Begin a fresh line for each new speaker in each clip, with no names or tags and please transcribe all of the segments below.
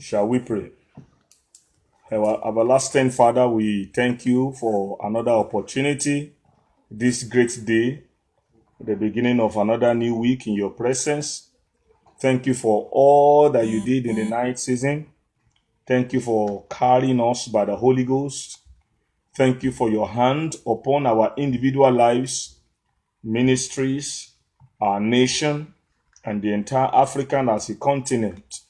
Shall we pray? Our everlasting Father, we thank you for another opportunity, this great day, the beginning of another new week in your presence. Thank you for all that you did in the night season. Thank you for carrying us by the Holy Ghost. Thank you for your hand upon our individual lives, ministries, our nation, and the entire African as a continent.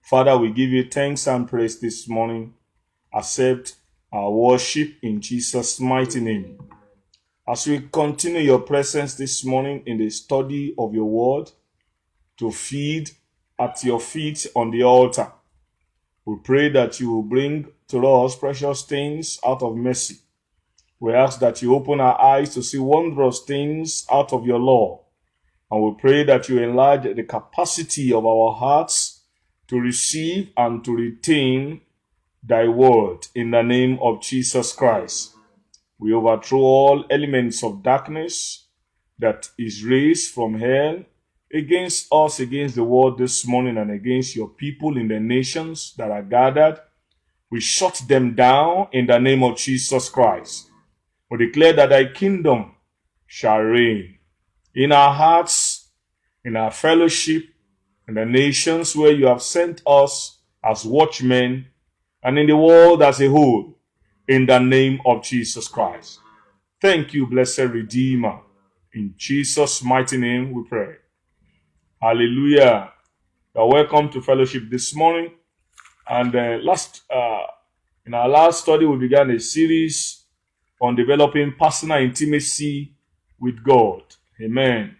Father, we give you thanks and praise this morning. Accept our worship in Jesus' mighty name. As we continue your presence this morning in the study of your word, to feed at your feet on the altar, we pray that you will bring to us precious things out of mercy. We ask that you open our eyes to see wondrous things out of your law. And we pray that you enlarge the capacity of our hearts to receive and to retain thy word in the name of Jesus Christ. We overthrow all elements of darkness that is raised from hell against us, against the world this morning, and against your people in the nations that are gathered. We shut them down in the name of Jesus Christ. We declare that thy kingdom shall reign in our hearts, in our fellowship, in the nations where you have sent us as watchmen, and in the world as a whole, in the name of Jesus Christ. Thank you, blessed Redeemer. In Jesus' mighty name we pray. Hallelujah. You're welcome to fellowship this morning. And in our last study, we began a series on developing personal intimacy with God. Amen.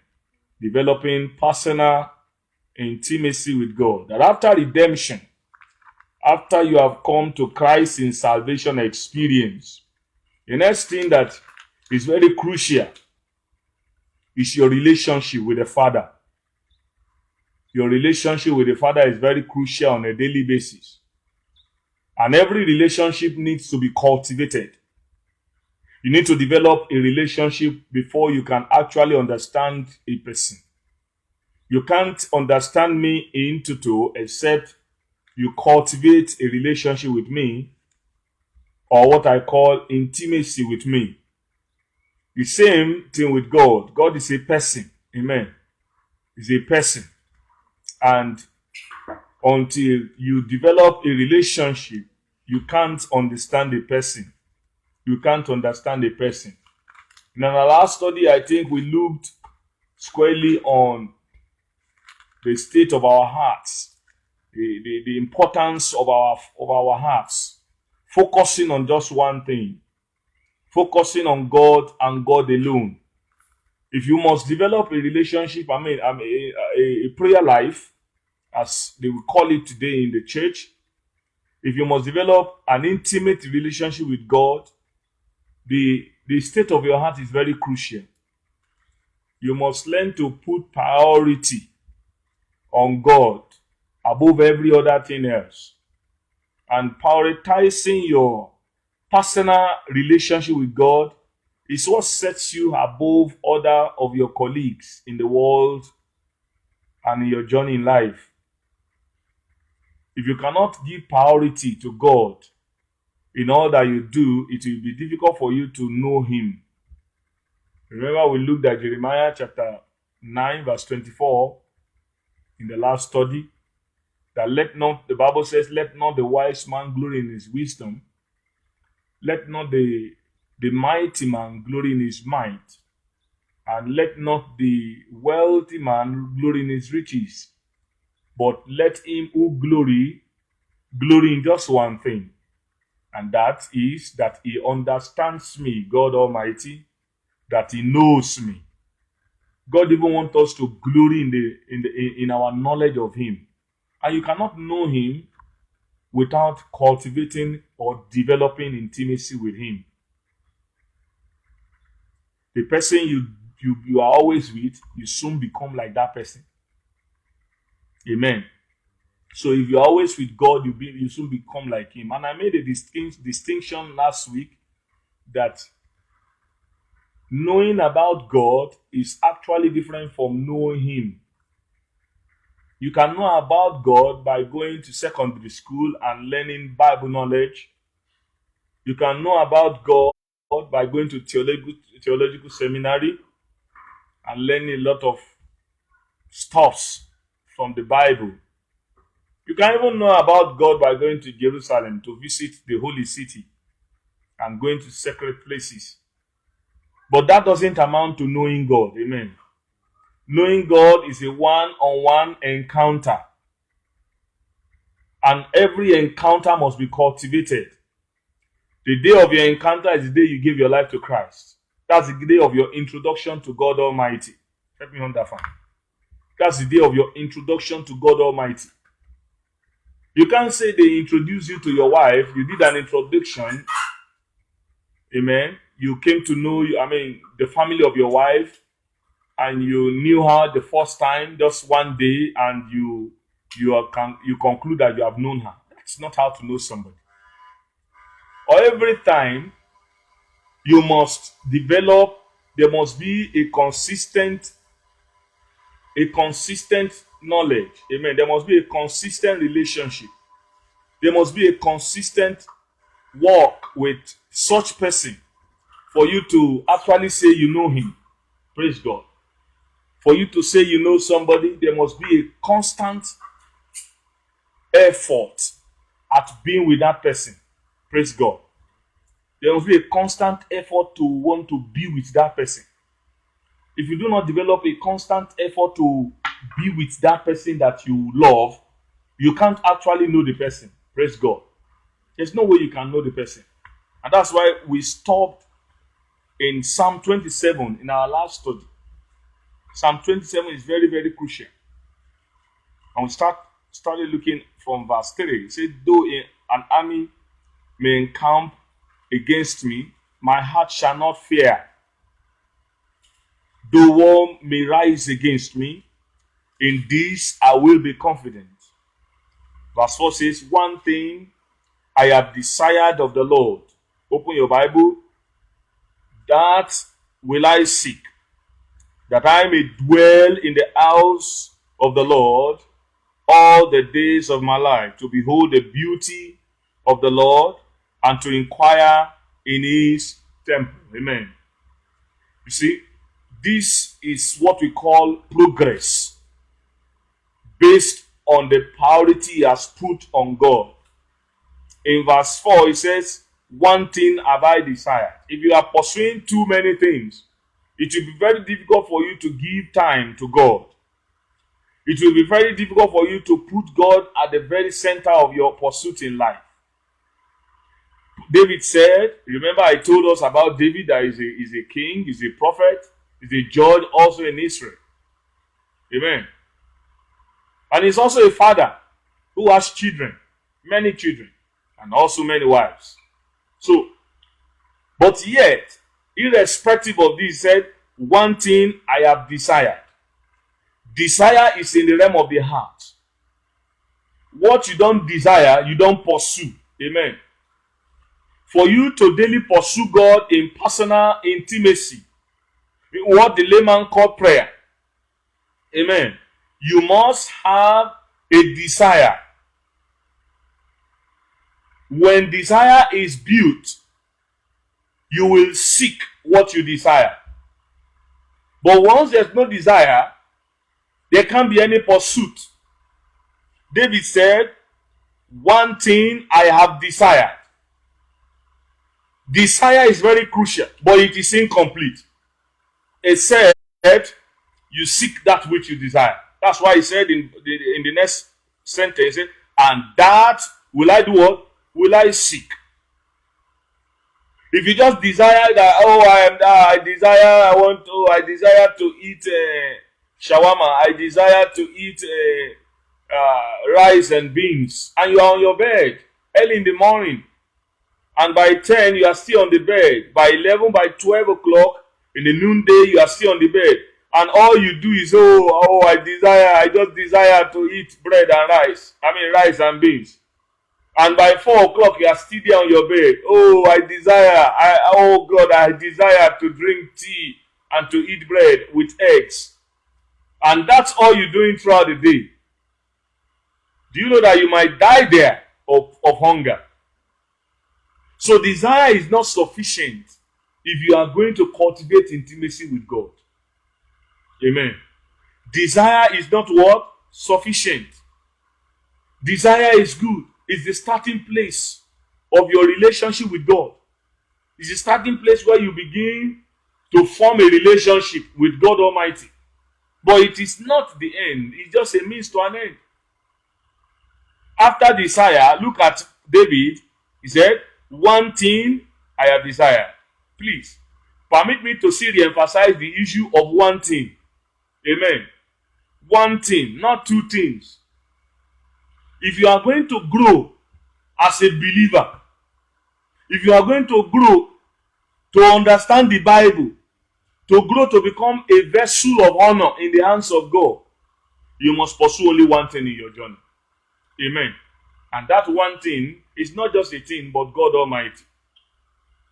Developing personal intimacy with God. That after redemption, after you have come to Christ in salvation experience, the next thing that is very crucial is your relationship with the Father. Your relationship with the Father is very crucial on a daily basis. And every relationship needs to be cultivated. You need to develop a relationship before you can actually understand a person. You can't understand me in toto except you cultivate a relationship with me, or what I call intimacy with me. The same thing with God. God is a person. Amen. He's a person. And until you develop a relationship, you can't understand a person. You can't understand a person. In our last study, I think we looked squarely on the state of our hearts, the importance of our hearts, focusing on just one thing, focusing on God and God alone. If you must develop a relationship, a prayer life, as they will call it today in the church, if you must develop an intimate relationship with God, the state of your heart is very crucial. You must learn to put priority on God above every other thing else. And prioritizing your personal relationship with God is what sets you above other of your colleagues in the world and in your journey in life. If you cannot give priority to God in all that you do, it will be difficult for you to know Him. Remember, we looked at Jeremiah chapter 9, verse 24 in the last study. That the Bible says, let not the wise man glory in his wisdom. Let not the mighty man glory in his might. And let not the wealthy man glory in his riches. But let him who glory in just one thing. And that is that he understands me, God Almighty, that he knows me. God even wants us to glory in our knowledge of him. And you cannot know him without cultivating or developing intimacy with him. The person you are always with, you soon become like that person. Amen. So if you're always with God, you soon become like him. And I made a distinction last week that knowing about God is actually different from knowing him. You can know about God by going to secondary school and learning Bible knowledge. You can know about God by going to theological seminary and learning a lot of stuffs from the Bible. You can even know about God by going to Jerusalem to visit the holy city and going to sacred places. But that doesn't amount to knowing God. Amen. Knowing God is a one-on-one encounter. And every encounter must be cultivated. The day of your encounter is the day you give your life to Christ. That's the day of your introduction to God Almighty. Let me understand. That's the day of your introduction to God Almighty. You can't say they introduce you to your wife. You did an introduction. Amen. You came to know, the family of your wife, and you knew her the first time, just one day, and you conclude that you have known her. That's not how to know somebody. Or every time you must develop, there must be a consistent knowledge. Amen. There must be a consistent relationship. There must be a consistent walk with such person for you to actually say you know him. Praise God. For you to say you know somebody, there must be a constant effort at being with that person. Praise God. There must be a constant effort to want to be with that person. If you do not develop a constant effort to be with that person that you love, you can't actually know the person. Praise God. There's no way you can know the person. And that's why we stopped in Psalm 27 in our last study. Psalm 27 is very, very crucial. And we started looking from verse 3. It said, though an army may encamp against me, my heart shall not fear. Though war may rise against me, in this I will be confident. Verse 4 says, one thing I have desired of the Lord. Open your Bible. That will I seek, that I may dwell in the house of the Lord all the days of my life, to behold the beauty of the Lord and to inquire in his temple. Amen. You see, this is what we call progress based on the priority he has put on God. In verse 4, it says, one thing have I desired. If you are pursuing too many things, it will be very difficult for you to give time to God. It will be very difficult for you to put God at the very center of your pursuit in life. David said, remember I told us about David that is a king, is a prophet, is a judge also in Israel. Amen. And he's also a father who has children, many children, and also many wives. So, but yet, irrespective of this, he said, one thing I have desired. Desire is in the realm of the heart. What you don't desire, you don't pursue. Amen. For you to daily pursue God in personal intimacy, what the layman called prayer. Amen. You must have a desire. When desire is built, you will seek what you desire. But once there's no desire, there can't be any pursuit. David said, one thing I have desired. Desire is very crucial, but it is incomplete. It said, you seek that which you desire. That's why he said in the next sentence, and that will I do what? Will I seek? If you just desire that, I desire to eat shawarma, I desire to eat rice and beans, and you are on your bed early in the morning, and by 10 you are still on the bed, by 11, by 12 o'clock in the noonday you are still on the bed, and all you do is I just desire to eat bread and rice and beans. And by 4 o'clock, you are still there on your bed. I desire to drink tea and to eat bread with eggs. And that's all you're doing throughout the day. Do you know that you might die there of hunger? So desire is not sufficient if you are going to cultivate intimacy with God. Amen. Desire is not what? Sufficient. Desire is good. It's the starting place of your relationship with God. It's the starting place where you begin to form a relationship with God Almighty. But it is not the end. It's just a means to an end. After desire, look at David. He said, one thing I have desired. Please, permit me to still re-emphasize the issue of one thing. Amen. One thing, not two things. If you are going to grow as a believer, if you are going to grow to understand the Bible, to grow to become a vessel of honor in the hands of God, you must pursue only one thing in your journey. Amen. And that one thing is not just a thing, but God Almighty.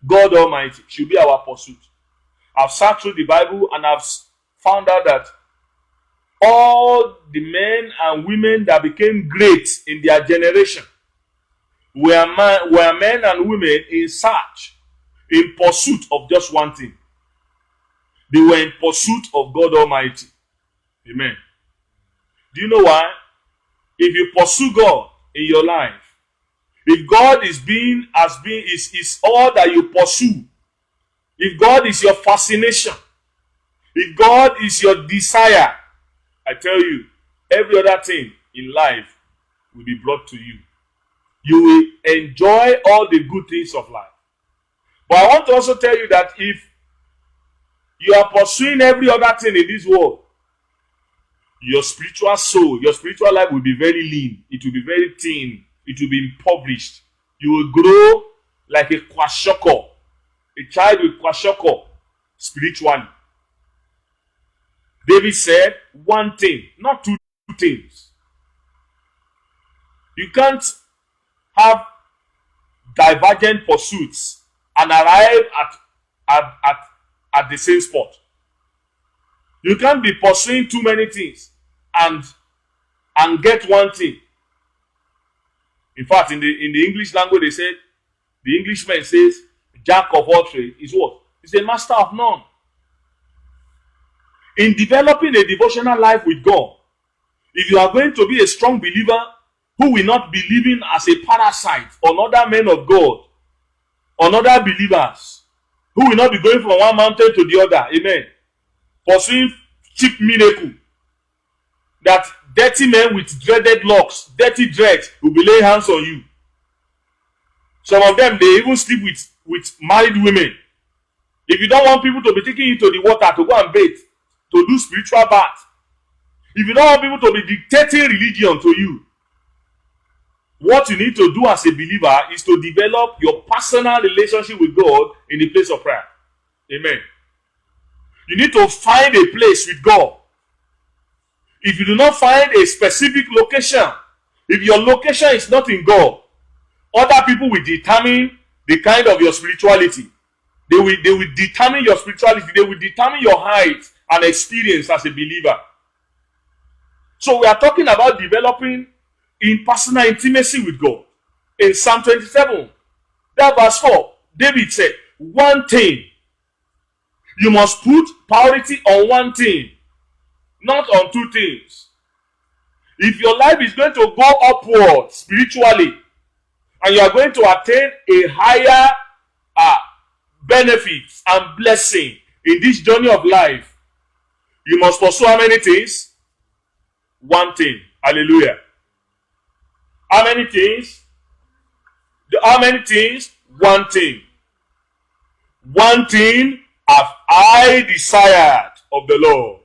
God Almighty should be our pursuit. I've sat through the Bible and I've found out that all the men and women that became great in their generation were men and women in search, in pursuit of just one thing. They were in pursuit of God Almighty. Amen. Do you know why? If you pursue God in your life, if God is all that you pursue, if God is your fascination, if God is your desire, I tell you, every other thing in life will be brought to you. You will enjoy all the good things of life. But I want to also tell you that if you are pursuing every other thing in this world, your spiritual soul, your spiritual life will be very lean. It will be very thin. It will be impoverished. You will grow like a kwashoko, a child with kwashoko spiritually. David said one thing, not two things. You can't have divergent pursuits and arrive at the same spot. You can't be pursuing too many things and get one thing. In fact, in the English language, they said, the Englishman says, Jack of all trades is what? He's a master of none. In developing a devotional life with God, if you are going to be a strong believer who will not be living as a parasite on other men of God, on other believers, who will not be going from one mountain to the other, amen, pursuing cheap miracle, that dirty men with dreaded locks, dirty dreads will be laying hands on you. Some of them, they even sleep with married women. If you don't want people to be taking you to the water to go and bathe, to do spiritual bath, if you don't want people to be dictating religion to you, what you need to do as a believer is to develop your personal relationship with God in the place of prayer. Amen. You need to find a place with God. If you do not find a specific location, if your location is not in God, other people will determine the kind of your spirituality. They will determine your spirituality. They will determine your height and experience as a believer. So we are talking about developing in personal intimacy with God. In Psalm 27, that verse 4, David said, one thing. You must put priority on one thing, not on two things. If your life is going to go upward spiritually, and you are going to attain a higher benefits and blessing in this journey of life, you must pursue how many things? One thing. Hallelujah. How many things? How many things? One thing. One thing have I desired of the Lord.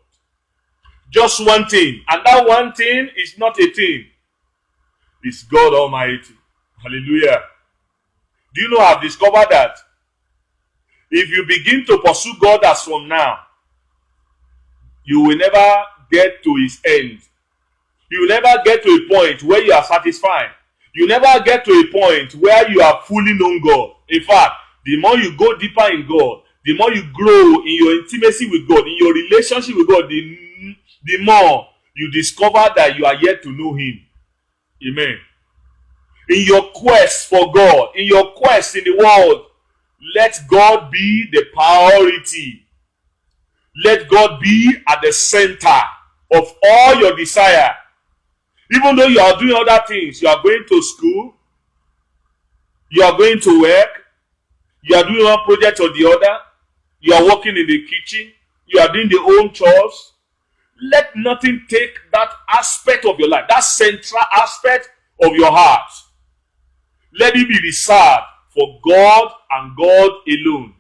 Just one thing. And that one thing is not a thing. It's God Almighty. Hallelujah. Do you know I've discovered that if you begin to pursue God as from now, you will never get to his end. You will never get to a point where you are satisfied. You never get to a point where you are fully known God. In fact, the more you go deeper in God, the more you grow in your intimacy with God, in your relationship with God, the more you discover that you are yet to know him. Amen. In your quest for God, in your quest in the world, let God be the priority. Let God be at the center of all your desire. Even though you are doing other things, you are going to school, you are going to work, you are doing one project or the other, you are working in the kitchen, you are doing the home chores. Let nothing take that aspect of your life, that central aspect of your heart. Let it be reserved for God and God alone.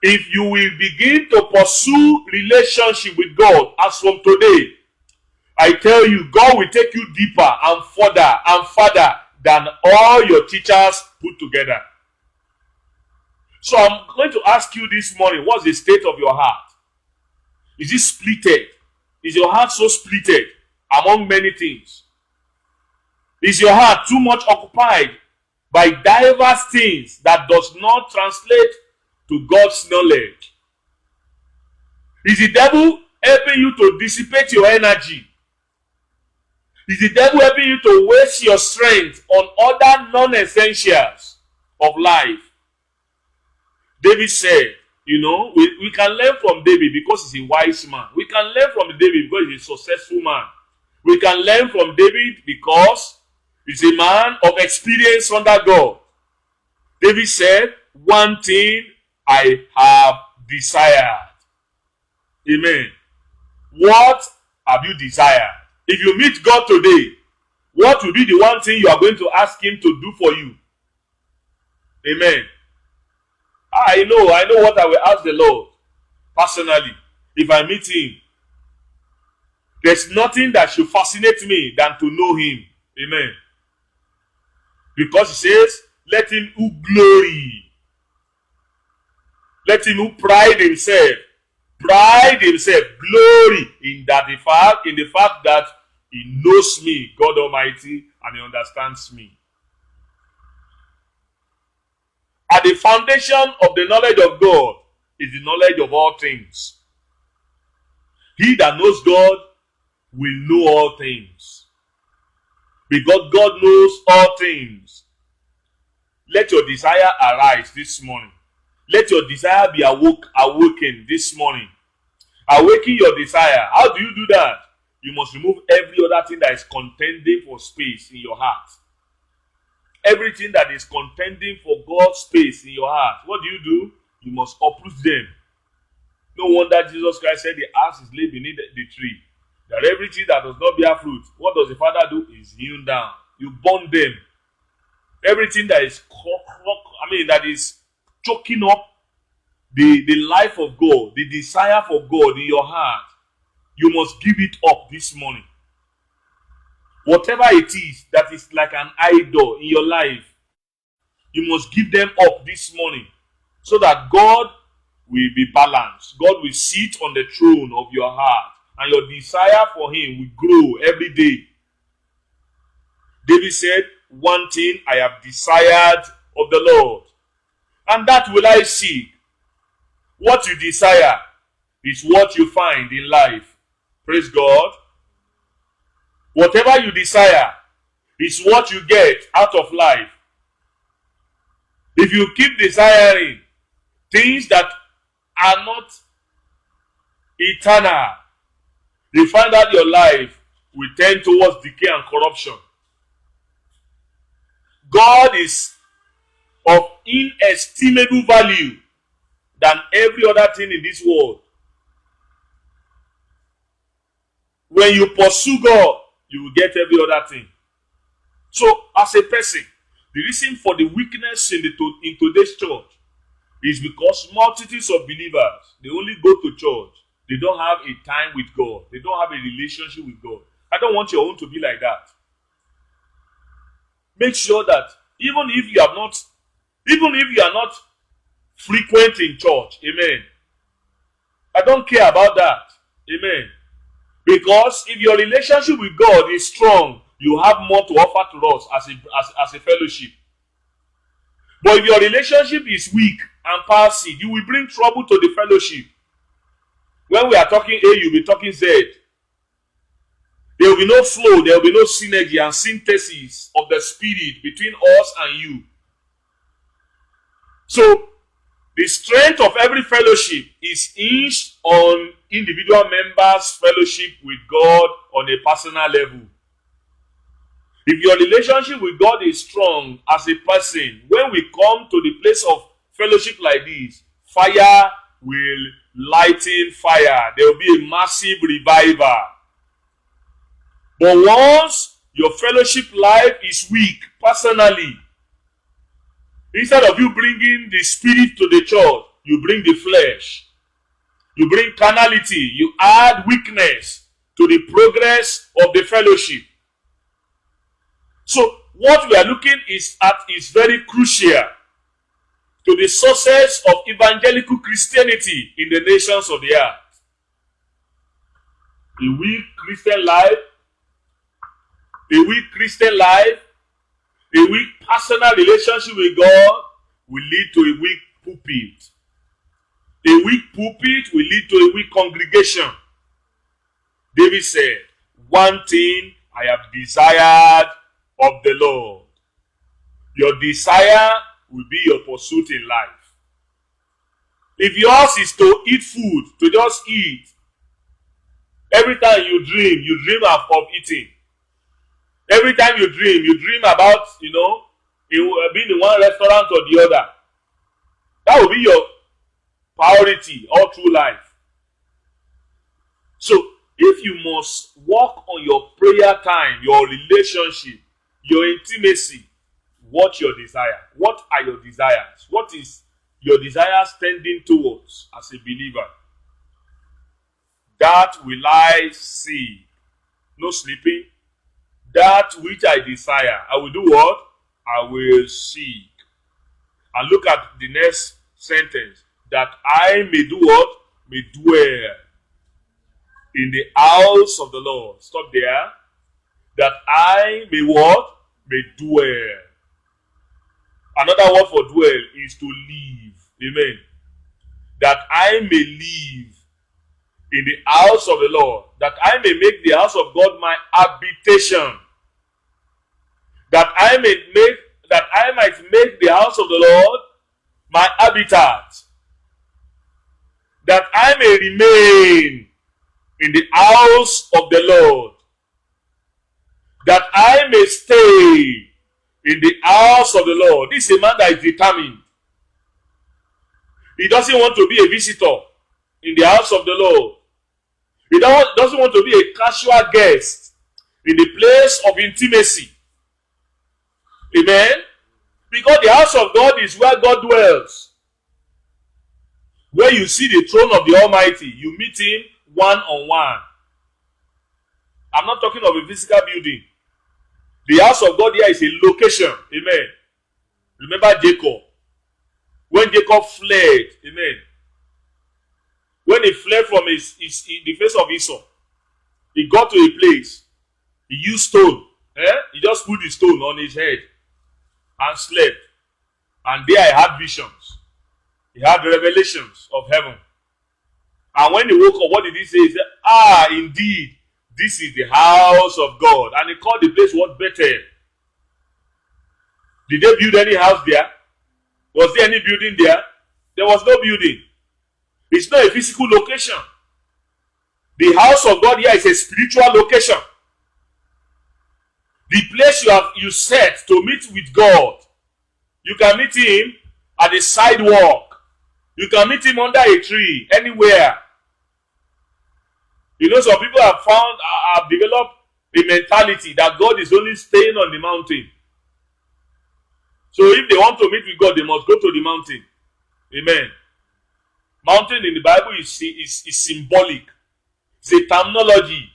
If you will begin to pursue relationship with God as from today, I tell you, God will take you deeper and further than all your teachers put together. So I'm going to ask you this morning, what's the state of your heart? Is it splitted? Is your heart so splitted among many things? Is your heart too much occupied by diverse things that does not translate to God's knowledge? Is the devil helping you to dissipate your energy? Is the devil helping you to waste your strength on other non-essentials of life? David said, we can learn from David because he's a wise man. We can learn from David because he's a successful man. We can learn from David because he's a man of experience under God. David said, one thing I have desired. Amen. What have you desired? If you meet God today, what will be the one thing you are going to ask him to do for you? Amen. I know what I will ask the Lord personally if I meet him. There's nothing that should fascinate me than to know him. Amen. Because he says, let him who glory, let him who pride himself, glory in the fact that he knows me, God Almighty, and he understands me. At the foundation of the knowledge of God is the knowledge of all things. He that knows God will know all things, because God knows all things. Let your desire arise this morning. Let your desire be awakened this morning. Awaken your desire. How do you do that? You must remove every other thing that is contending for space in your heart. Everything that is contending for God's space in your heart. What do? You must uproot them. No wonder Jesus Christ said the axe is laid beneath the tree. That everything that does not bear fruit, what does the Father do? Is hewn down. You burn them. Everything that is that is choking up the life of God, the desire for God in your heart, you must give it up this morning. Whatever it is that is like an idol in your life, you must give them up this morning so that God will be balanced. God will sit on the throne of your heart and your desire for him will grow every day. David said, one thing I have desired of the Lord, and that will I seek. What you desire is what you find in life. Praise God. Whatever you desire is what you get out of life. If you keep desiring things that are not eternal, you find that your life will tend towards decay and corruption. God is of inestimable value than every other thing in this world. When you pursue God, you will get every other thing. So, as a person, the reason for the weakness in today's church is because multitudes of believers, they only go to church. They don't have a time with God. They don't have a relationship with God. I don't want your own to be like that. Make sure that even if you are not frequent in church, amen, I don't care about that, amen. Because if your relationship with God is strong, you have more to offer to us as a fellowship. But if your relationship is weak and passive, you will bring trouble to the fellowship. When we are talking A, you'll be talking Z. There will be no flow, there will be no synergy and synthesis of the Spirit between us and you. So, the strength of every fellowship is hinged on individual members' fellowship with God on a personal level. If your relationship with God is strong as a person, when we come to the place of fellowship like this, fire will lighten fire. There will be a massive revival. But once your fellowship life is weak, personally, instead of you bringing the Spirit to the church, you bring the flesh. You bring carnality. You add weakness to the progress of the fellowship. So, what we are looking at is very crucial to the success of evangelical Christianity in the nations of the earth. A weak Christian life, a weak personal relationship with God will lead to a weak pulpit. A weak pulpit will lead to a weak congregation. David said, "One thing I have desired of the Lord." Your desire will be your pursuit in life. If yours is to eat food, to just eat, every time you dream of eating. Every time you dream about, being in one restaurant or the other. That will be your priority all through life. So, if you must work on your prayer time, your relationship, your intimacy, what your desire? What are your desires? What is your desires tending towards as a believer? That will I see. No sleeping. That which I desire, I will do what? I will seek. And look at the next sentence. That I may do what? May dwell in the house of the Lord. Stop there. That I may what? May dwell. Another word for dwell is to live. Amen. That I may live in the house of the Lord. That I may make the house of God my habitation. That I might make the house of the Lord my habitat. That I may remain in the house of the Lord. That I may stay in the house of the Lord. This is a man that is determined. He doesn't want to be a visitor in the house of the Lord. He doesn't want to be a casual guest in the place of intimacy. Amen? Because the house of God is where God dwells. Where you see the throne of the Almighty, you meet Him one-on-one. I'm not talking of a physical building. The house of God here is a location. Amen. Remember Jacob. When Jacob fled, amen. When he fled from the face of Esau, he got to a place. He used stone. He just put the stone on his head and slept. And there he had visions. He had revelations of heaven. And when he woke up, what did he say? He said, indeed, this is the house of God. And he called the place what? Bethel. Did they build any house there? Was there any building there? There was no building. It's not a physical location. The house of God here is a spiritual location. The place you set to meet with God. You can meet Him at the sidewalk. You can meet Him under a tree, anywhere. You know, some people have developed the mentality that God is only staying on the mountain. So if they want to meet with God, they must go to the mountain. Amen. Mountain in the Bible is symbolic. It's a terminology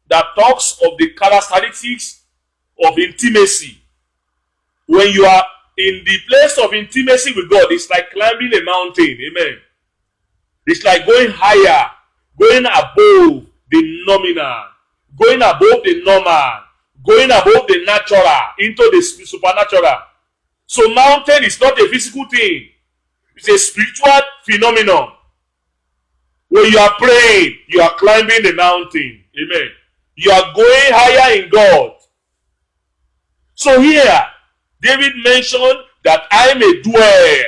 that talks of the characteristics of intimacy. When you are in the place of intimacy with God, it's like climbing a mountain. Amen. It's like going higher, going above the nominal, going above the normal, going above the natural into the supernatural. So mountain is not a physical thing. It's a spiritual phenomenon. When you are praying, you are climbing the mountain. Amen.
You are going higher in God. So here, David mentioned that I may dwell.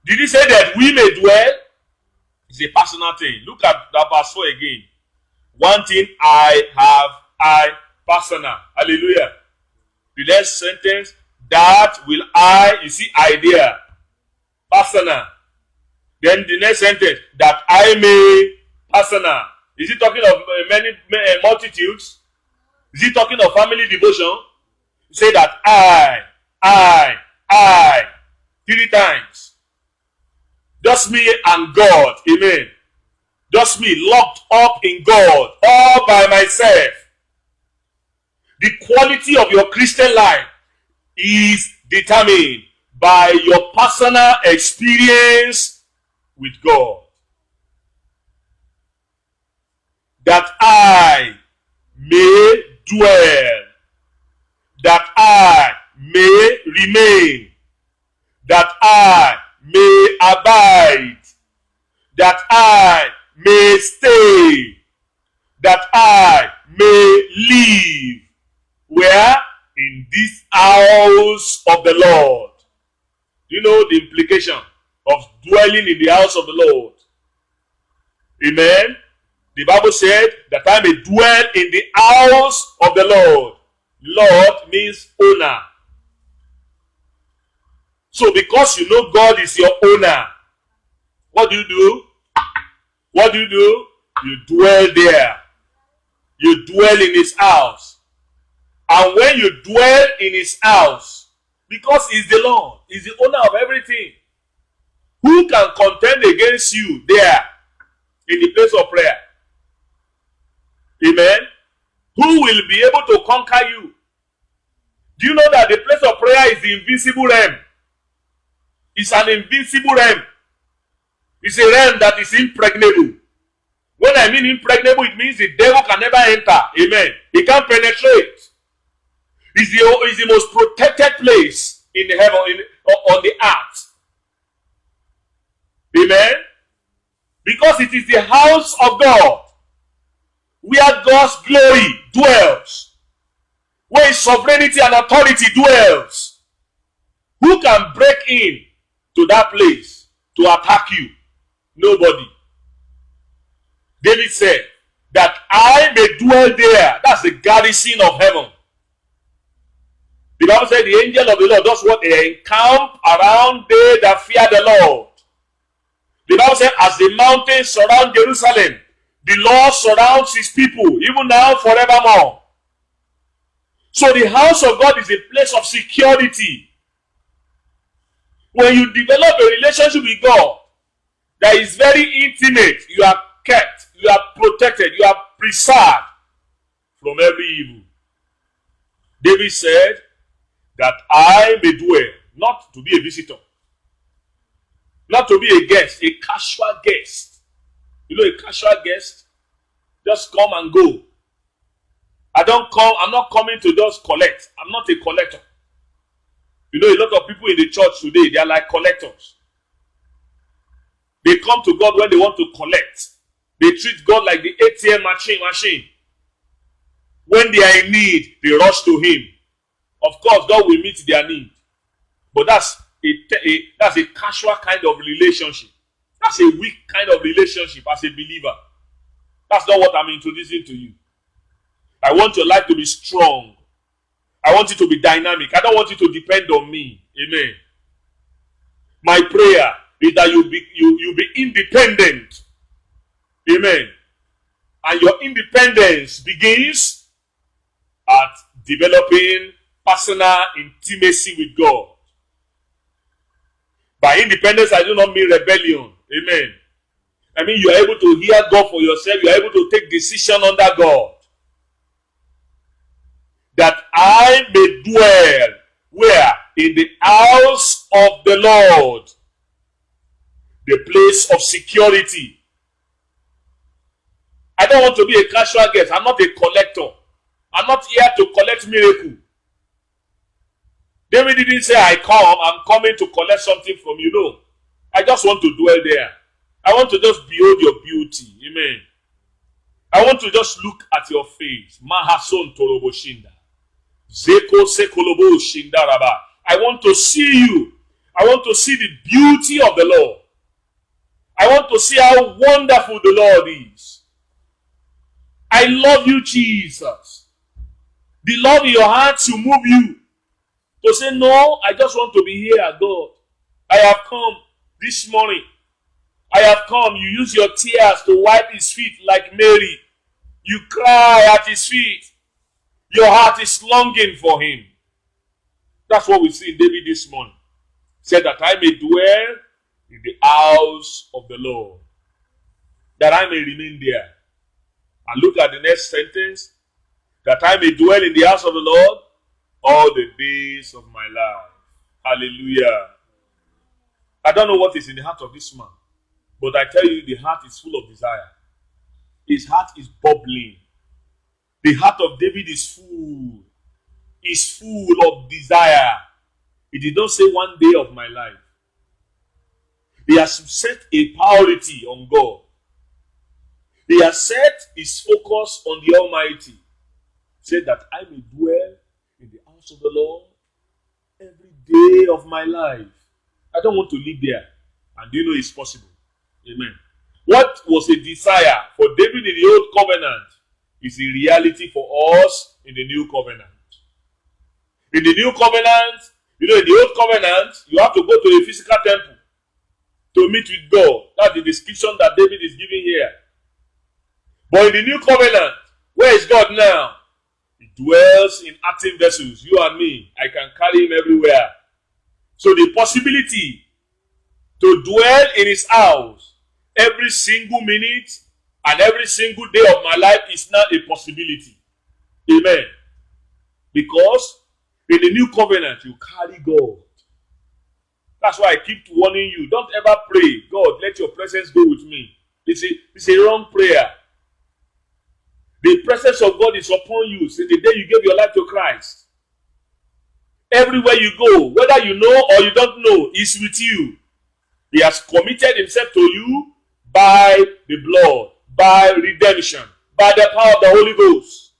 Did he say that we may dwell? It's a personal thing. Look at that verse 4 again. One thing I personal. Hallelujah. The next sentence, that will I, you see, idea. Personal. Then the next sentence, that I may, personal. Is he talking of many multitudes? Is he talking of family devotion? Say that I, 3 times. Just me and God. Amen. Just me locked up in God all by myself. The quality of your Christian life is determined by your personal experience with God. That I may dwell, that I may remain, that I may abide, that I may stay, that I may live. Where? In this house of the Lord. Do you know the implication of dwelling in the house of the Lord? Amen. The Bible said that I may dwell in the house of the Lord. Lord means owner. So because you know God is your owner, what do? What do? You dwell there. You dwell in his house. And when you dwell in his house, because he's the Lord, he's the owner of everything, who can contend against you there in the place of prayer? Amen. Who will be able to conquer you? Do you know that the place of prayer is the invincible realm? It's an invincible realm. It's a realm that is impregnable. When I mean impregnable, it means the devil can never enter. Amen. He can't penetrate. It's the most protected place in the heaven, on the earth. Amen. Because it is the house of God, where God's glory dwells, where his sovereignty and authority dwells. Who can break in to that place to attack you? Nobody. David said that I may dwell there. That's the garrison of heaven. The Bible said the angel of the Lord does what? They encamp around they that fear the Lord. The Bible said, as the mountains surround Jerusalem, the Lord surrounds his people, even now forevermore. So the house of God is a place of security. When you develop a relationship with God that is very intimate, you are kept, you are protected, you are preserved from every evil. David said that I may dwell, not to be a visitor, not to be a guest, a casual guest. You know, a casual guest just come and go. I'm not coming to just collect. I'm not a collector. You know, a lot of people in the church today, they are like collectors. They come to God when they want to collect. They treat God like the ATM machine. When they are in need, they rush to him. Of course, God will meet their need. But that's a casual kind of relationship. That's a weak kind of relationship as a believer. That's not what I'm introducing to you. I want your life to be strong. I want it to be dynamic. I don't want you to depend on me. Amen. My prayer is that you be independent. Amen. And your independence begins at developing personal intimacy with God. By independence, I do not mean rebellion. Amen. I mean you are able to hear God for yourself. You are able to take decision under God. That I may dwell where? In the house of the Lord. The place of security. I don't want to be a casual guest. I'm not a collector. I'm not here to collect miracle. David didn't say, I'm coming to collect something from you. No. I just want to dwell there. I want to just behold your beauty. Amen. I want to just look at your face. Mahason Toroboshinda. Zeko Sekolobo Shindaraba. I want to see you. I want to see the beauty of the Lord. I want to see how wonderful the Lord is. I love you, Jesus. The love in your heart to move you to say, no, I just want to be here, God. I have come this morning. I have come. You use your tears to wipe his feet like Mary. You cry at his feet. Your heart is longing for him. That's what we see in David this morning. He said that I may dwell in the house of the Lord, that I may remain there. And look at the next sentence, that I may dwell in the house of the Lord all the days of my life. Hallelujah. I don't know what is in the heart of this man, but I tell you, the heart is full of desire. His heart is bubbling. The heart of David is full of desire. He did not say one day of my life. He has set a priority on God. He has set his focus on the Almighty. He said that I may dwell in the house of the Lord every day of my life. I don't want to live there. And do you know it's possible? Amen. What was a desire for David in the old covenant is a reality for us in the new covenant. In the new covenant, in the old covenant, you have to go to a physical temple to meet with God. That's the description that David is giving here. But in the new covenant, where is God now? He dwells in earthen vessels. You and me, I can carry him everywhere. So the possibility to dwell in his house every single minute and every single day of my life is not a possibility. Amen. Because in the new covenant, you carry God. That's why I keep warning you. Don't ever pray, God, let your presence go with me. It's a wrong prayer. The presence of God is upon you since the day you gave your life to Christ. Everywhere you go, whether you know or you don't know, He's with you. He has committed himself to you by the blood, by redemption, by the power of the Holy Ghost.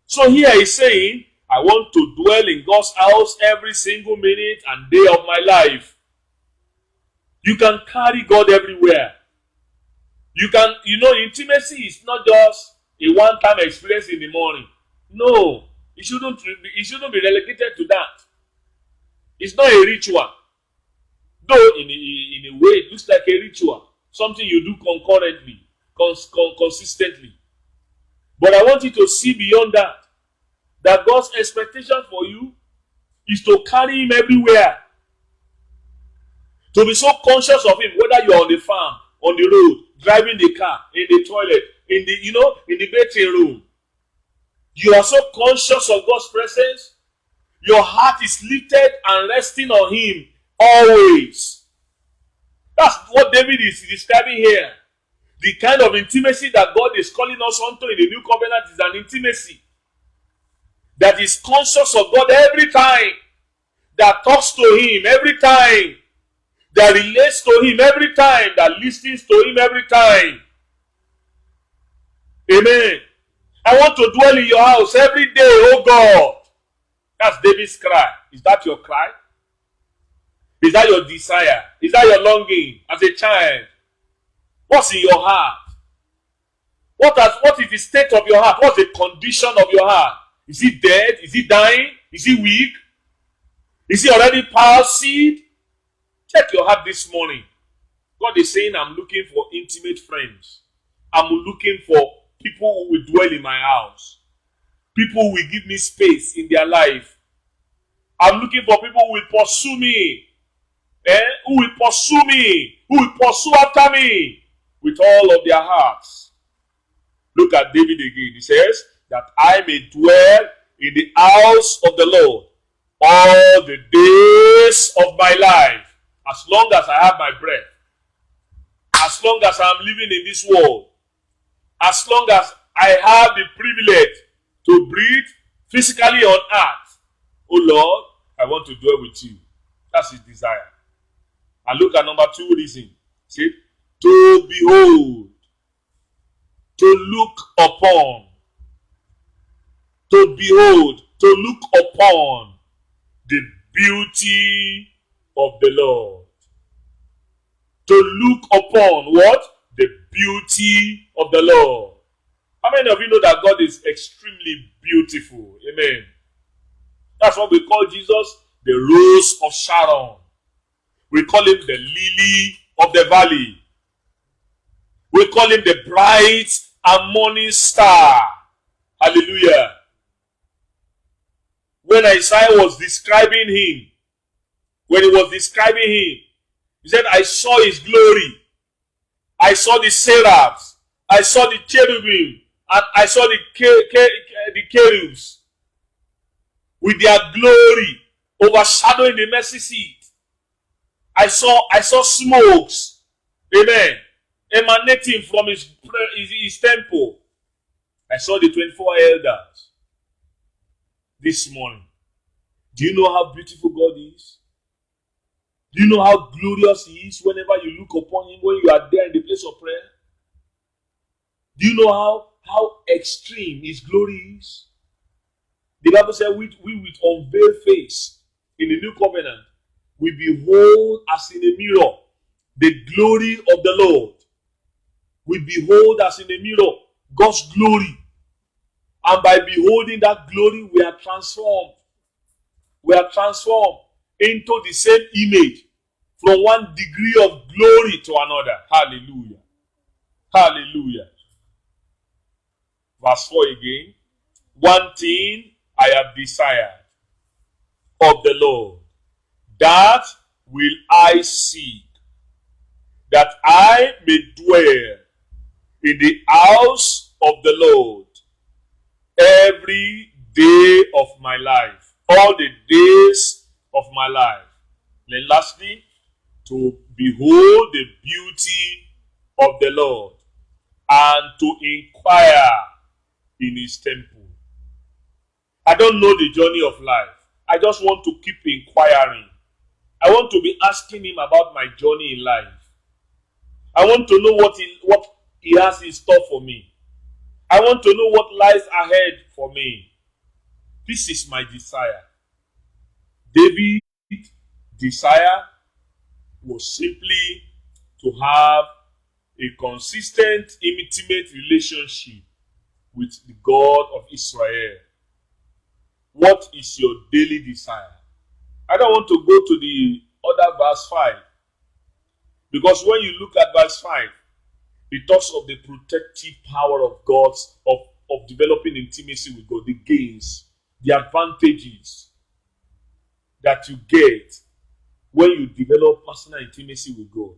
So here he's saying, I want to dwell in God's house every single minute and day of my life. You can carry God everywhere. Intimacy is not just a one-time experience in the morning. No, it shouldn't be relegated to that. It's not a ritual. Though in a way it looks like a ritual. Something you do concurrently, consistently. But I want you to see beyond that. That God's expectation for you is to carry him everywhere. To be so conscious of him, whether you're on the farm, on the road, driving the car, in the toilet, in the bathing room. You are so conscious of God's presence. Your heart is lifted and resting on him always. That's what David is describing here. The kind of intimacy that God is calling us onto in the new covenant is an intimacy that is conscious of God every time, that talks to him every time, that relates to him every time, that listens to him every time. Amen. I want to dwell in your house every day, oh God. That's David's cry. Is that your cry? Is that your desire? Is that your longing as a child? What's in your heart? What is the state of your heart? What's the condition of your heart? Is he dead? Is he dying? Is he weak? Is he already palsied? Check your heart this morning. God is saying, I'm looking for intimate friends. I'm looking for people who will dwell in my house. People who will give me space in their life. I'm looking for people who will pursue me. Who will pursue me. Who will pursue after me with all of their hearts. Look at David again. He says, that I may dwell in the house of the Lord all the days of my life, as long as I have my breath, as long as I'm living in this world, as long as I have the privilege to breathe physically on earth. Oh Lord, I want to dwell with you. That's his desire. And look at number 2 reason. See, to behold to look upon, to behold, to look upon the beauty of the Lord. To look upon what? The beauty of the Lord. How many of you know that God is extremely beautiful? Amen. That's what we call Jesus, the Rose of Sharon. We call him the Lily of the Valley. We call him the bright and morning star. Hallelujah. When Isaiah was describing him, he said, I saw his glory. I saw the seraphs. I saw the cherubim. And I saw the cherubs with their glory overshadowing the mercy seat. I saw smokes, amen, emanating from his temple. I saw the 24 elders this morning. Do you know how beautiful God is? Do you know how glorious he is whenever you look upon him, when you are there in the place of prayer? Do you know how extreme his glory is? The Bible said, we with unveiled face in the new covenant, we behold as in a mirror the glory of the Lord. We behold as in a mirror God's glory. And by beholding that glory, we are transformed. We are transformed into the same image, from one degree of glory to another. Hallelujah. Hallelujah. Verse 4 again. One thing I have desired of the Lord, that will I seek, that I may dwell in the house of the Lord every day of my life, all the days of my life. Then lastly, to behold the beauty of the Lord and to inquire in his temple. I don't know the journey of life. I just want to keep inquiring. I want to be asking him about my journey in life. I want to know what he has in store for me. I want to know what lies ahead for me. This is my desire. David's desire was simply to have a consistent, intimate relationship with the God of Israel. What is your daily desire? I don't want to go to the other verse 5. Because when you look at verse 5, it talks of the protective power of God's, of developing intimacy with God, the gains, the advantages that you get when you develop personal intimacy with God.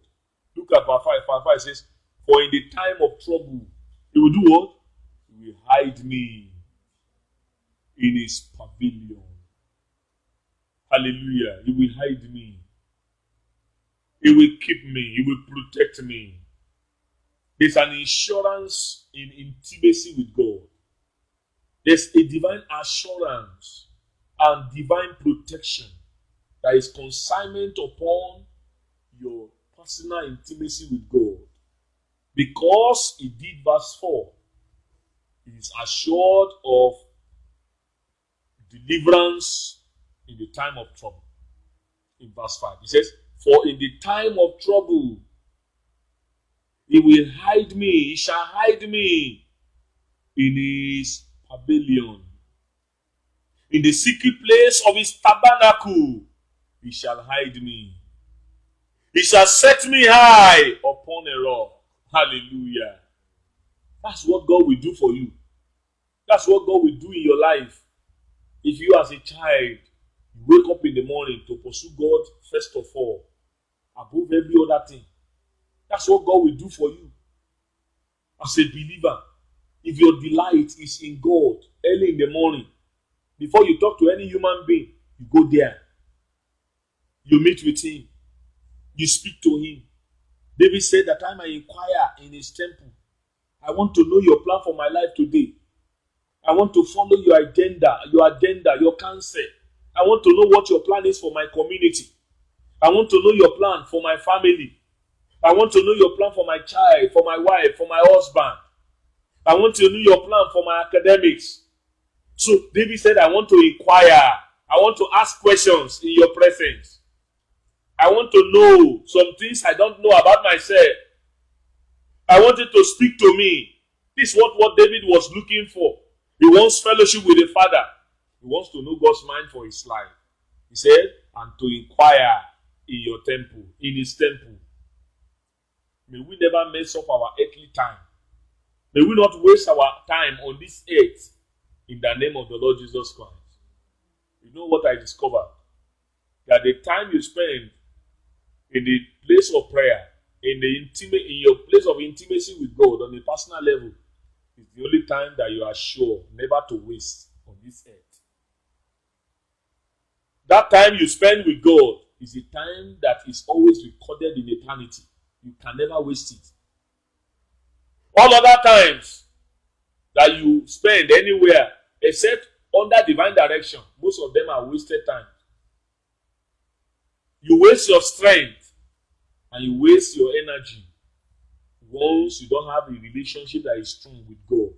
Look at verse 5. Verse 5 says, for in the time of trouble, he will do what? He will hide me in his pavilion. Hallelujah. He will hide me. He will keep me. He will protect me. There's an insurance in intimacy with God. There's a divine assurance and divine protection that is consignment upon your personal intimacy with God. Because he did verse 4, he is assured of deliverance in the time of trouble. In verse 5, he says, for in the time of trouble, he will hide me, he shall hide me in his pavilion. In the secret place of his tabernacle, he shall hide me. He shall set me high upon a rock. Hallelujah. That's what God will do for you. That's what God will do in your life. If you as a child, you wake up in the morning to pursue God first of all, above every other thing. That's what God will do for you. As a believer, if your delight is in God early in the morning, before you talk to any human being, you go there. You meet with him. You speak to him. David said that I may inquire in his temple. I want to know your plan for my life today. I want to follow your agenda, your counsel. I want to know what your plan is for my community. I want to know your plan for my family. I want to know your plan for my child, for my wife, for my husband. I want to know your plan for my academics. So David said, I want to inquire. I want to ask questions in your presence. I want to know some things I don't know about myself. I want you to speak to me. This is what David was looking for. He wants fellowship with the Father. He wants to know God's mind for his life. He said, and to inquire in your temple, in his temple. May we never mess up our earthly time. May we not waste our time on this earth in the name of the Lord Jesus Christ. You know what I discovered? That the time you spend in the place of prayer, in your place of intimacy with God on a personal level, is the only time that you are sure never to waste on this earth. That time you spend with God is a time that is always recorded in eternity. You can never waste it. All other times that you spend anywhere except under divine direction, most of them are wasted time. You waste your strength and you waste your energy once you don't have a relationship that is strong with God.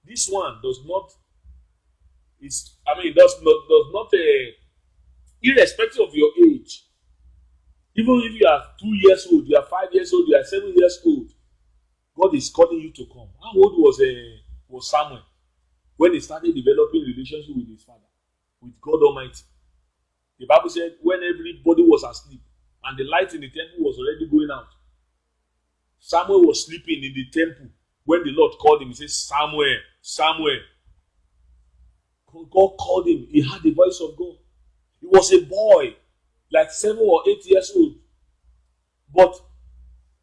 This one does not, irrespective of your age, even if you are 2 years old, you are 5 years old, you are 7 years old, God is calling you to come. How old was Samuel when he started developing relationship with his father, with God Almighty? The Bible said when everybody was asleep and the light in the temple was already going out, Samuel was sleeping in the temple. When the Lord called him, he said, Samuel, Samuel. God called him. He heard the voice of God. He was a boy, like 7 or 8 years old. But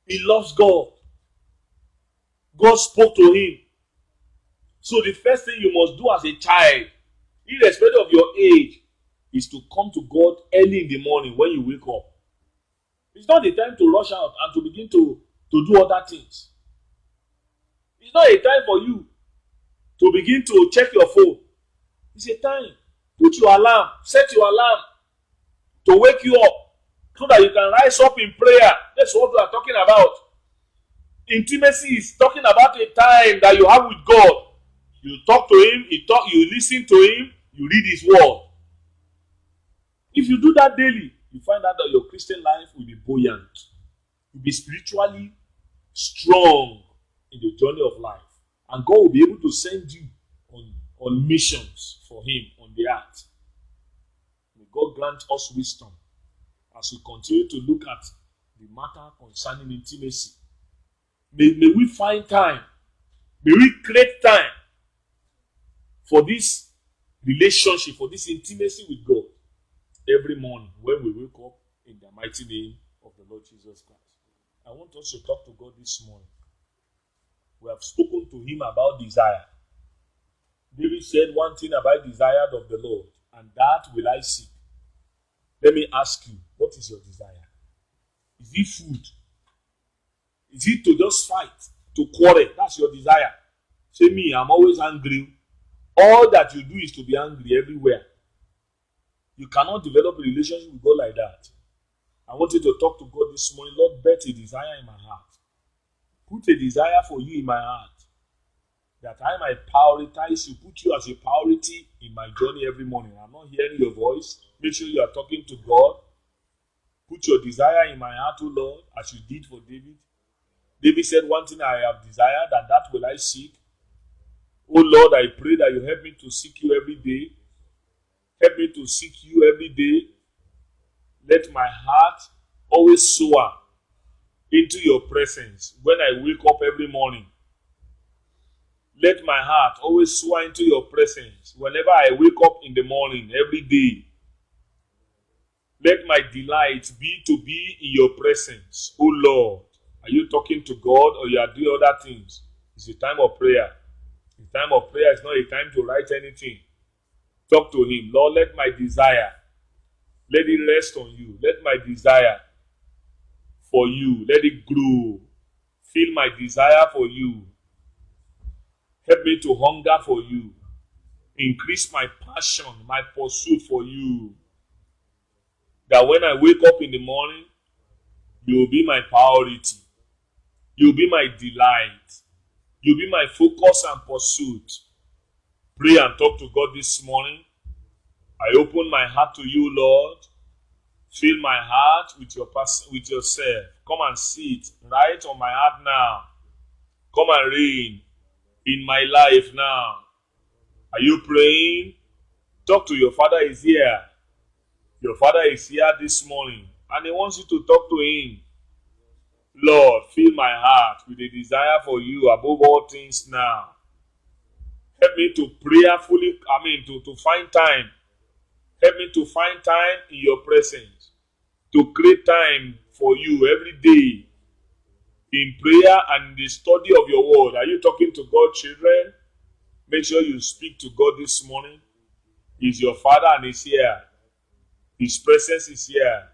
he loves God. God spoke to him. So the first thing you must do as a child, irrespective of your age, is to come to God early in the morning when you wake up. It's not the time to rush out and to begin to do other things. It's not a time for you to begin to check your phone. It's a time. Put your alarm. Set your alarm to wake you up so that you can rise up in prayer. That's what we are talking about. Intimacy is talking about a time that you have with God. You talk to him, you listen to him, you read his word. If you do that daily, you find out that your Christian life will be buoyant. You'll be spiritually strong in the journey of life. And God will be able to send you on missions for him on the earth. May God grant us wisdom as we continue to look at the matter concerning intimacy. May we find time. May we create time for this relationship, for this intimacy with God every morning when we wake up in the mighty name of the Lord Jesus Christ. I want us to talk to God this morning. We have spoken to him about desire. David said one thing about desired of the Lord, and that will I seek. Let me ask you, what is your desire? Is it food? Is it to just fight, to quarrel? That's your desire. Say me, I'm always angry. All that you do is to be angry everywhere. You cannot develop a relationship with God like that. I want you to talk to God this morning. Lord, bet a desire in my heart. Put a desire for you in my heart. That I might prioritize you, put you as a priority in my journey every morning. I'm not hearing your voice. Make sure you are talking to God. Put your desire in my heart, O Lord, as you did for David. David said, one thing I have desired, and that will I seek. O Lord, I pray that you help me to seek you every day. Help me to seek you every day. Let my heart always soar into your presence when I wake up every morning. Let my heart always soar into your presence whenever I wake up in the morning, every day. Let my delight be to be in your presence, O Lord. Are you talking to God or you are doing other things? It's a time of prayer. The time of prayer is not a time to write anything. Talk to him. Lord, let my desire, let it rest on you. Let my desire for you, let it grow. Feel my desire for you. Help me to hunger for you. Increase my passion, my pursuit for you. That when I wake up in the morning, you will be my priority. You will be my delight. You be my focus and pursuit. Pray and talk to God this morning. I open my heart to you, Lord. Fill my heart with yourself. Come and sit right on my heart now. Come and reign in my life now. Are you praying? Talk to your Father. Is here. Your Father is here this morning, and He wants you to talk to Him. Lord, fill my heart with a desire for you above all things now. Help me to prayerfully, to find time. Help me to find time in your presence. To create time for you every day in prayer and in the study of your word. Are you talking to God, children? Make sure you speak to God this morning. He's your Father and He's here. His presence is here.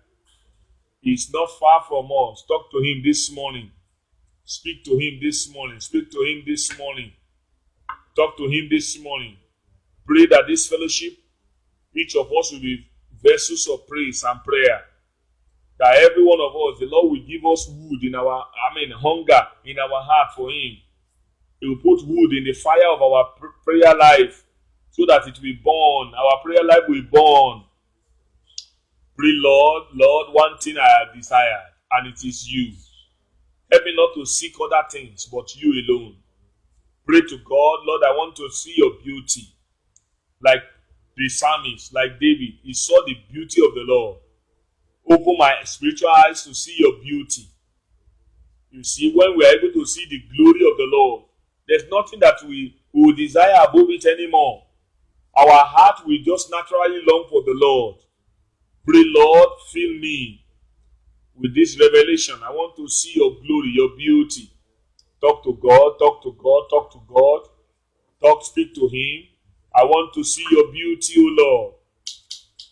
He's not far from us. Talk to Him this morning. Speak to Him this morning. Speak to Him this morning. Talk to Him this morning. Pray that this fellowship, each of us will be vessels of praise and prayer. That every one of us, the Lord will give us wood in our, hunger in our heart for Him. He will put wood in the fire of our prayer life so that it will burn. Our prayer life will burn. Pray, Lord, one thing I have desired, and it is you. Help me not to seek other things, but you alone. Pray to God, Lord, I want to see your beauty. Like the psalmist, like David, he saw the beauty of the Lord. Open my spiritual eyes to see your beauty. You see, when we are able to see the glory of the Lord, there's nothing that we will desire above it anymore. Our heart will just naturally long for the Lord. Pray, Lord, fill me with this revelation. I want to see your glory, your beauty. Talk to God, talk to God, talk to God. Speak to Him. I want to see your beauty, O Lord.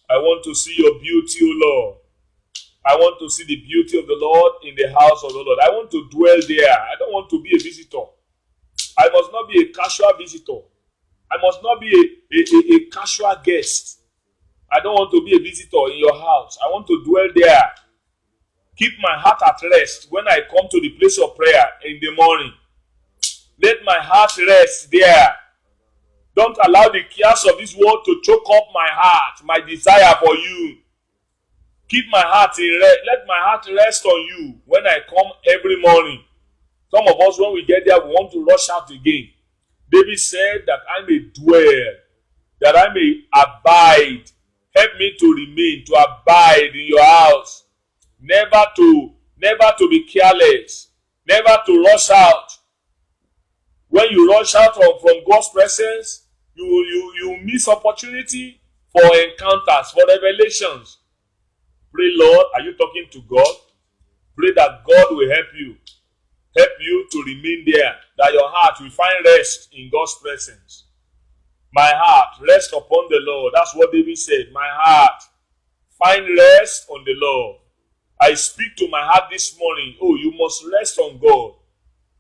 I want to see your beauty, O Lord. I want to see the beauty of the Lord in the house of the Lord. I want to dwell there. I don't want to be a visitor. I must not be a casual visitor. I must not be a casual guest. I don't want to be a visitor in your house. I want to dwell there. Keep my heart at rest when I come to the place of prayer in the morning. Let my heart rest there. Don't allow the chaos of this world to choke up my heart, my desire for you. Keep my heart in rest. Let my heart rest on you when I come every morning. Some of us, when we get there, we want to rush out again. David said that I may dwell, that I may abide. Help me to remain, to abide in your house. Never to be careless. Never to rush out. When you rush out from God's presence, you miss opportunity for encounters, for revelations. Pray, Lord, are you talking to God? Pray that God will help you. Help you to remain there, that your heart will find rest in God's presence. My heart, rest upon the Lord. That's what David said. My heart, find rest on the Lord. I speak to my heart this morning. Oh, you must rest on God.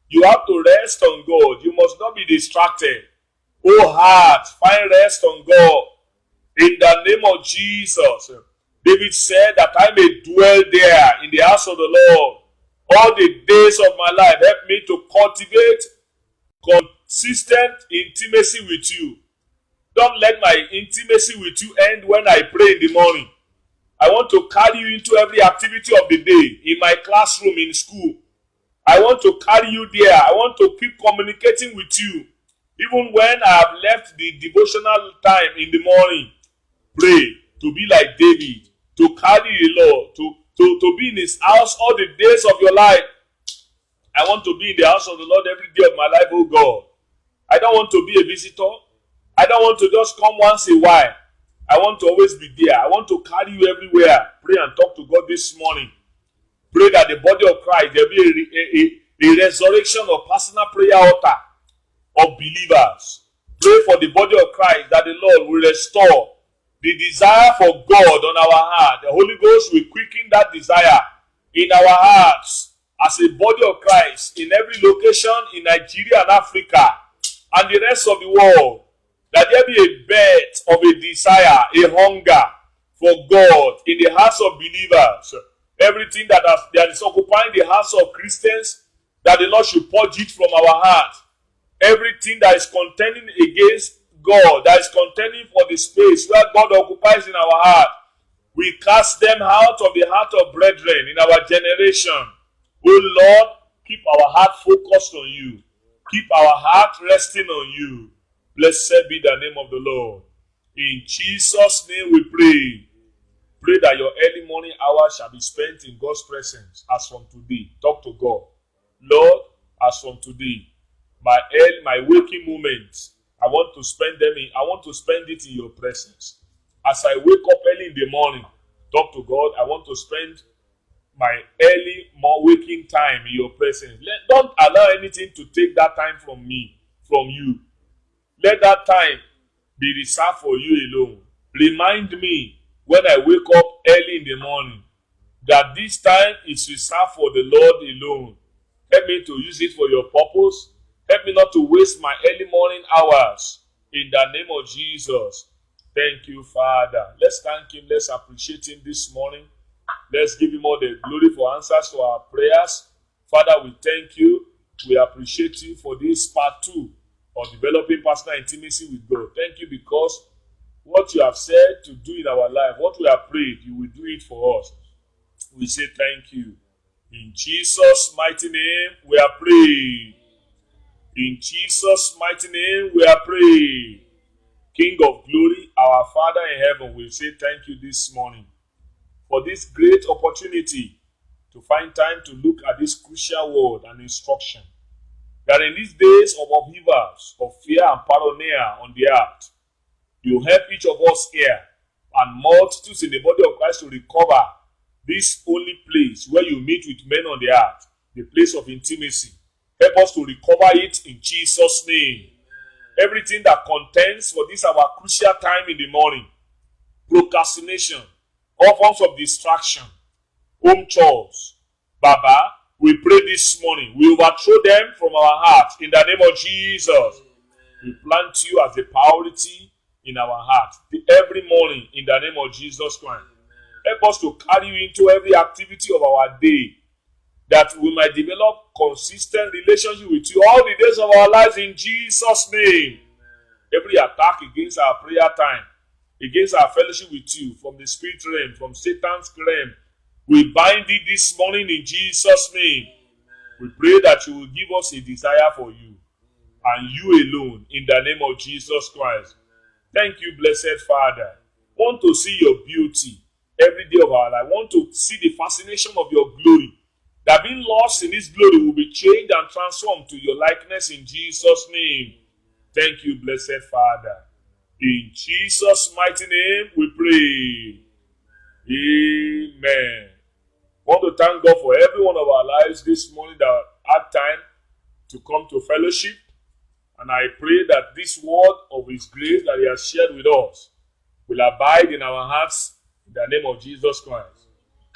You have to rest on God. You must not be distracted. Oh, heart, find rest on God. In the name of Jesus. David said that I may dwell there in the house of the Lord all the days of my life. Help me to cultivate consistent intimacy with you. Don't let my intimacy with you end when I pray in the morning. I want to carry you into every activity of the day, in my classroom, in school. I want to carry you there. I want to keep communicating with you. Even when I have left the devotional time in the morning, pray to be like David, to carry the Lord, to be in His house all the days of your life. I want to be in the house of the Lord every day of my life, oh God. I don't want to be a visitor. I don't want to just come once a while. I want to always be there. I want to carry you everywhere. Pray and talk to God this morning. Pray that the body of Christ, there be a resurrection of personal prayer altar of believers. Pray for the body of Christ that the Lord will restore the desire for God on our heart. The Holy Ghost will quicken that desire in our hearts as a body of Christ in every location in Nigeria and Africa and the rest of the world. That there be a birth of a desire, a hunger for God in the hearts of believers. Everything that is occupying the hearts of Christians, that the Lord should purge it from our heart. Everything that is contending against God, that is contending for the space where God occupies in our heart, we cast them out of the heart of brethren in our generation. Oh Lord, keep our heart focused on you. Keep our heart resting on you. Blessed be the name of the Lord. In Jesus' name we pray. Pray that your early morning hour shall be spent in God's presence as from today. Talk to God. Lord, as from today, my waking moments, I want to spend it in your presence. As I wake up early in the morning, talk to God. I want to spend my early waking time in your presence. Don't allow anything to take that time from me, from you. Let that time be reserved for you alone. Remind me when I wake up early in the morning that this time is reserved for the Lord alone. Help me to use it for your purpose. Help me not to waste my early morning hours. In the name of Jesus. Thank you, Father. Let's thank him. Let's appreciate him this morning. Let's give him all the glory for answers to our prayers. Father, we thank you. We appreciate you for this part 2 of developing personal intimacy with God. Thank you because what you have said to do in our life, what we have prayed, you will do it for us. We say thank you. In Jesus' mighty name, we are praying. In Jesus' mighty name, we are praying. King of glory, our Father in heaven, we say thank you this morning for this great opportunity to find time to look at this crucial word and instruction. That in these days of upheavals, of fear and paranoia on the earth, you help each of us here and multitudes in the body of Christ to recover this only place where you meet with men on the earth, the place of intimacy. Help us to recover it in Jesus' name. Everything that contends for this our crucial time in the morning, procrastination, all forms of distraction, home chores, Baba, we pray this morning, we overthrow them from our hearts in the name of Jesus. We plant you as a priority in our heart every morning in the name of Jesus Christ. Help us to carry you into every activity of our day, that we might develop consistent relationship with you all the days of our lives in Jesus' name. Every attack against our prayer time, against our fellowship with you from the spirit realm, from Satan's realm, we bind it this morning in Jesus' name. We pray that you will give us a desire for you and you alone in the name of Jesus Christ. Thank you, blessed Father. Want to see your beauty every day of our life. Want to see the fascination of your glory. That being lost in this glory will be changed and transformed to your likeness in Jesus' name. Thank you, blessed Father. In Jesus' mighty name we pray. Amen. I want to thank God for every one of our lives this morning that had time to come to fellowship. And I pray that this word of His grace that He has shared with us will abide in our hearts in the name of Jesus Christ.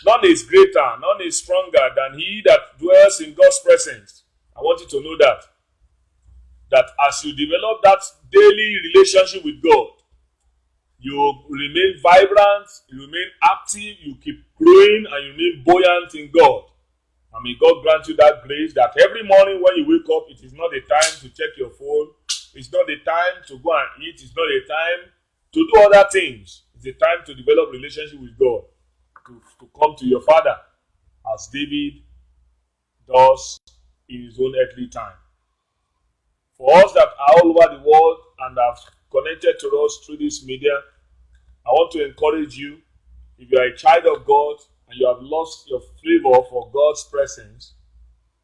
None is greater, none is stronger than he that dwells in God's presence. I want you to know that as you develop that daily relationship with God, you remain vibrant, you remain active, you keep growing, and you remain buoyant in God. And may God grant you that grace that every morning when you wake up, it is not a time to check your phone. It's not a time to go and eat. It's not a time to do other things. It's a time to develop relationship with God. To come to your Father as David does in his own earthly time. For us that are all over the world and have connected to us through this media, I want to encourage you, if you are a child of God and you have lost your flavor for God's presence,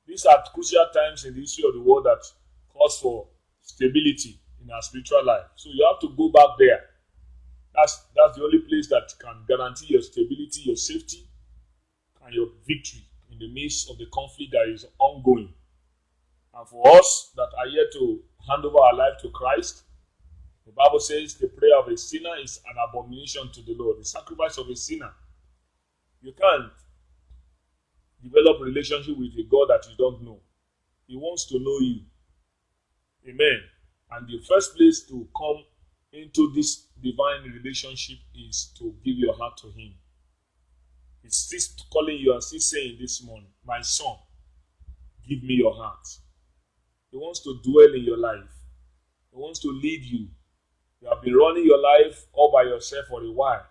these are crucial times in the history of the world that calls for stability in our spiritual life. So you have to go back there. That's the only place that can guarantee your stability, your safety, and your victory in the midst of the conflict that is ongoing. And for us that are here to hand over our life to Christ, the Bible says the prayer of a sinner is an abomination to the Lord. The sacrifice of a sinner. You can't develop a relationship with a God that you don't know. He wants to know you. Amen. And the first place to come into this divine relationship is to give your heart to Him. He's still calling you and still saying this morning, my son, give me your heart. He wants to dwell in your life. He wants to lead you. You have been running your life all by yourself for a while,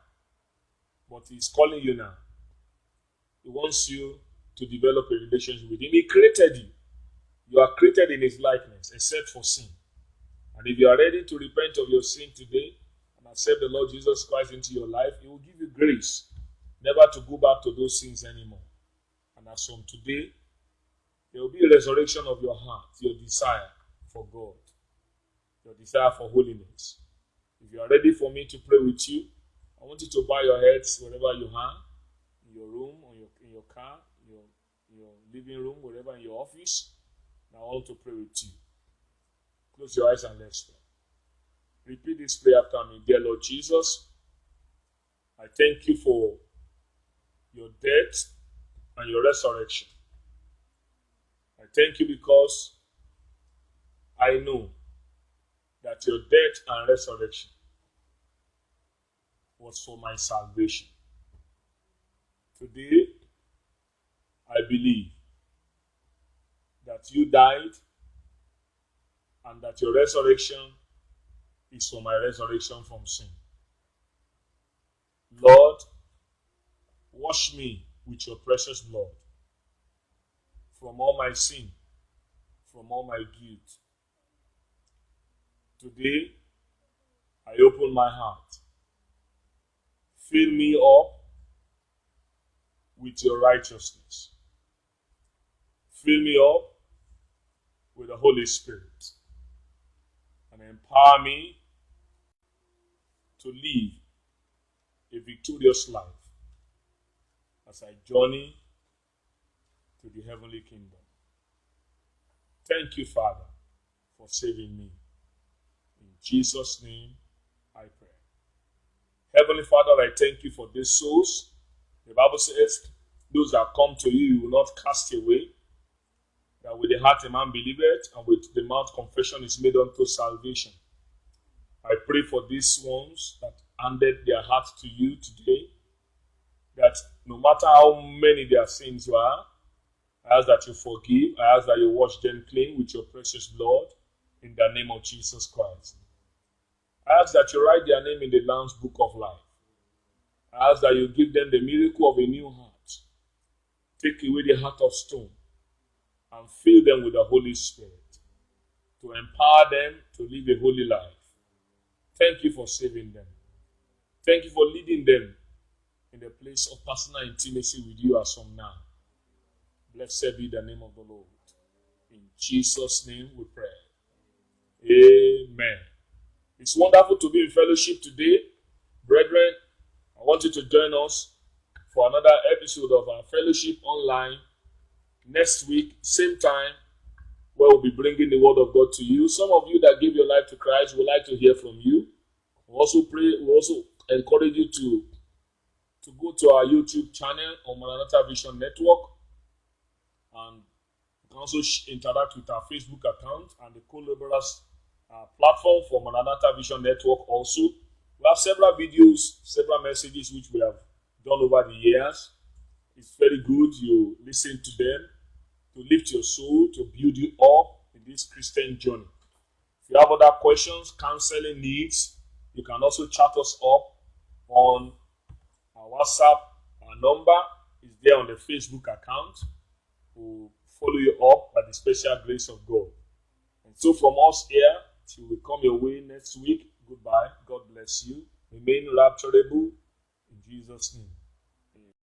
but He's calling you now. He wants you to develop a relationship with Him. He created you. You are created in His likeness, except for sin. And if you are ready to repent of your sin today and accept the Lord Jesus Christ into your life, He will give you grace never to go back to those sins anymore. And as from today, there will be a resurrection of your heart, your desire for God, your desire for holiness. If you are ready for me to pray with you, I want you to bow your heads wherever you are, in your room, in your car, in your living room, wherever, in your office. And I want to pray with you. Close your eyes and let's pray. Repeat this prayer after me. Dear Lord Jesus, I thank you for your death and your resurrection. I thank you because I know that your death and resurrection was for my salvation. Today, I believe that you died and that your resurrection is for my resurrection from sin. Lord, wash me with your precious blood from all my sin, from all my guilt. Today, I open my heart. Fill me up with your righteousness. Fill me up with the Holy Spirit and empower me to live a victorious life as I journey to the heavenly kingdom. Thank you, Father, for saving me. In Jesus' name, I pray. Heavenly Father, I thank you for these souls. The Bible says, those that come to you, you will not cast away. That with the heart a man believeth, and with the mouth confession is made unto salvation. I pray for these ones that handed their hearts to you today, that no matter how many their sins were, I ask that you forgive. I ask that you wash them clean with your precious blood in the name of Jesus Christ. I ask that you write their name in the Lamb's book of life. I ask that you give them the miracle of a new heart. Take away the heart of stone and fill them with the Holy Spirit to empower them to live a holy life. Thank you for saving them. Thank you for leading them in the place of personal intimacy with you as from now. Blessed be the name of the Lord. In Jesus' name we pray. Amen. It's wonderful to be in fellowship today. Brethren, I want you to join us for another episode of our fellowship online next week, same time, where we'll be bringing the word of God to you. Some of you that give your life to Christ would like to hear from you. We also encourage you to go to our YouTube channel on Maranatha Vision Network, and you can also interact with our Facebook account and the co-laborers platform for Maranatha Vision Network also. We have several videos, several messages which we have done over the years. It's very good you listen to them to lift your soul, to build you up in this Christian journey. If you have other questions, counseling needs, you can also chat us up on our WhatsApp. Our number is there on the Facebook account. We'll follow you up by the special grace of God. And so from us here, till we come your way next week, goodbye. God bless you. Remain rapturable in Jesus' name.